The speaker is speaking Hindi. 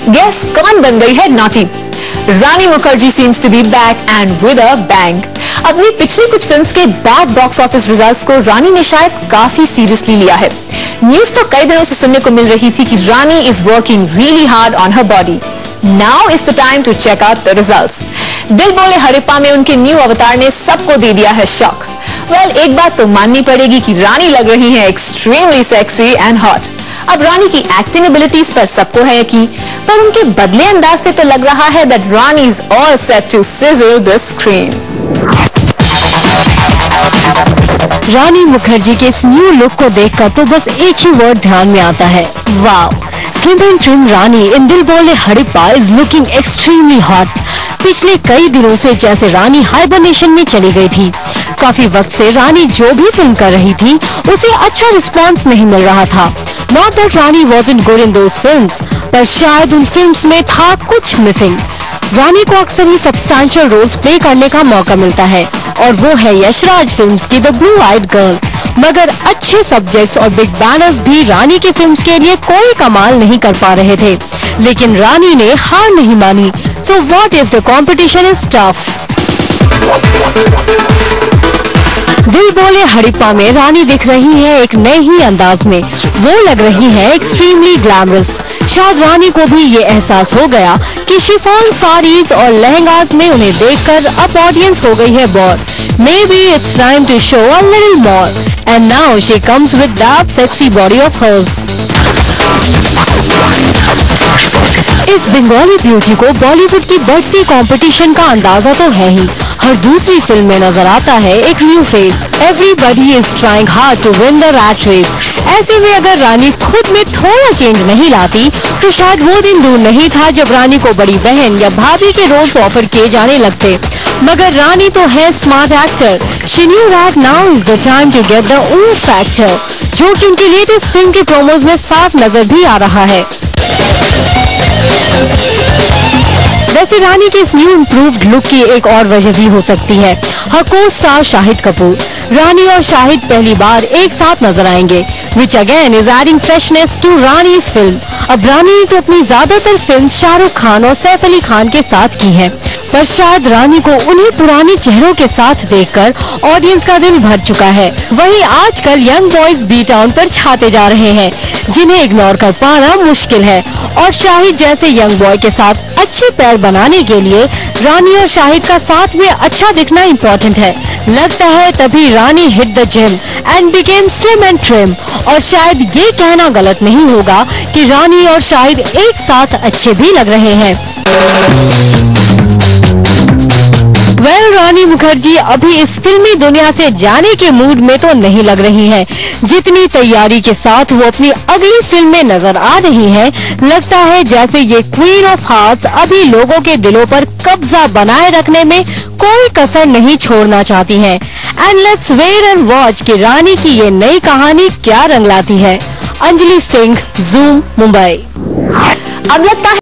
गेस कौन बन गई है naughty? Rani Mukherjee seems to be back and with a bang. अपनी पिछली कुछ फिल्म्स के बैड बॉक्स ऑफिस रिजल्ट्स को रानी ने शायद काफी सीरियसली लिया है। न्यूज तो कई दिनों से सुनने को मिल रही थी कि Rani is working really hard on her body. Now is the time to check out the results. Dil Bole Harappa में उनके न्यू अवतार ने सबको दे दिया है शॉक। वेल, एक बात तो माननी पड़ेगी कि रानी लग रही है एक्सट्रीमली सेक्सी एंड हॉट। अब रानी की एक्टिंग एबिलिटीज पर सबको है यकीन, पर उनके बदले अंदाज से तो लग रहा है that Rani is all set to sizzle the screen. Rani Mukherjee के इस न्यू लुक को देखकर तो बस एक ही वर्ड ध्यान में आता है, वाव। स्लिम एंड ट्रिम रानी इन दिल Bole Harappa is looking extremely hot. पिछले कई दिनों से जैसे रानी हाइबरनेशन में चली गई थी। काफी वक्त से रानी जो भी फिल्म कर रही थी उसे अच्छा रिस्पांस नहीं मिल रहा था। Not that Rani wasn't good in those films, पर शायद उन फिल्म्स में था कुछ मिसिंग। रानी को अक्सर ही सब्सटैंशियल रोल्स प्ले करने का मौका मिलता है और वो है यशराज फिल्म्स की द ब्लू आइड गर्ल। मगर अच्छे सब्जेक्ट्स और बिग बैनर्स भी रानी की फिल्म्स के लिए कोई कमाल नहीं कर पा रहे थे, लेकिन रानी ने हार नहीं मानी। So what if the competition is tough? दिल बोले हड़प्पा में रानी दिख रही है एक नए ही अंदाज में। वो लग रही है एक्सट्रीमली ग्लैमरस। शायद रानी को भी ये एहसास हो गया कि शिफॉन साड़ीज और लहंगास में उन्हें देखकर अब ऑडियंस हो गई है bore. Maybe it's time to show a little more. And now she comes with that sexy body of hers. इस बंगाली ब्यूटी को बॉलीवुड की बढ़ती कंपटीशन का अंदाजा तो है ही। हर दूसरी फिल्म में नजर आता है एक new face. Everybody is trying hard to win the rat race. ऐसे में अगर रानी खुद में थोड़ा चेंज नहीं लाती तो शायद वो दिन दूर नहीं था जब रानी को बड़ी बहन या भाभी के रोल्स ऑफर किए जाने लगते। मगर रानी तो है smart actor. She knew that now is the time to get the ऊ फैक्टर, जो कि उनकी लेटेस्ट फिल्म के प्रोमोज में साफ नजर भी आ रहा है। वैसे रानी के इस न्यू इम्प्रूव्ड लुक की एक और वजह भी हो सकती है, हर को स्टार शाहिद कपूर। रानी और शाहिद पहली बार एक साथ नजर आएंगे, which again is adding freshness to Rani's film. अब रानी ने तो अपनी ज्यादातर फिल्म शाहरुख खान और सैफ अली खान के साथ की है, पर शायद रानी को उन्हीं पुराने चेहरों के साथ देखकर ऑडियंस का दिल भर चुका है। वहीं आजकल यंग बॉयज बी टाउन पर छाते जा रहे हैं, जिन्हें इग्नोर कर पाना मुश्किल है। और शाहिद जैसे यंग बॉय के साथ अच्छे पैर बनाने के लिए रानी और शाहिद का साथ में अच्छा दिखना इम्पोर्टेंट है। लगता है तभी Rani hit the gym and became slim and trim. और शायद ये कहना गलत नहीं होगा कि रानी और शाहिद एक साथ अच्छे भी लग रहे हैं। रानी मुखर्जी अभी इस फिल्मी दुनिया से जाने के मूड में तो नहीं लग रही हैं। जितनी तैयारी के साथ वो अपनी अगली फिल्म में नजर आ रही हैं, लगता है जैसे ये क्वीन ऑफ हार्ट्स अभी लोगों के दिलों पर कब्जा बनाए रखने में कोई कसर नहीं छोड़ना चाहती हैं। And let's wait and watch कि रानी की ये नई कहानी क्या रंग लाती है। अंजलि सिंह, जूम, मुंबई। अब लगता है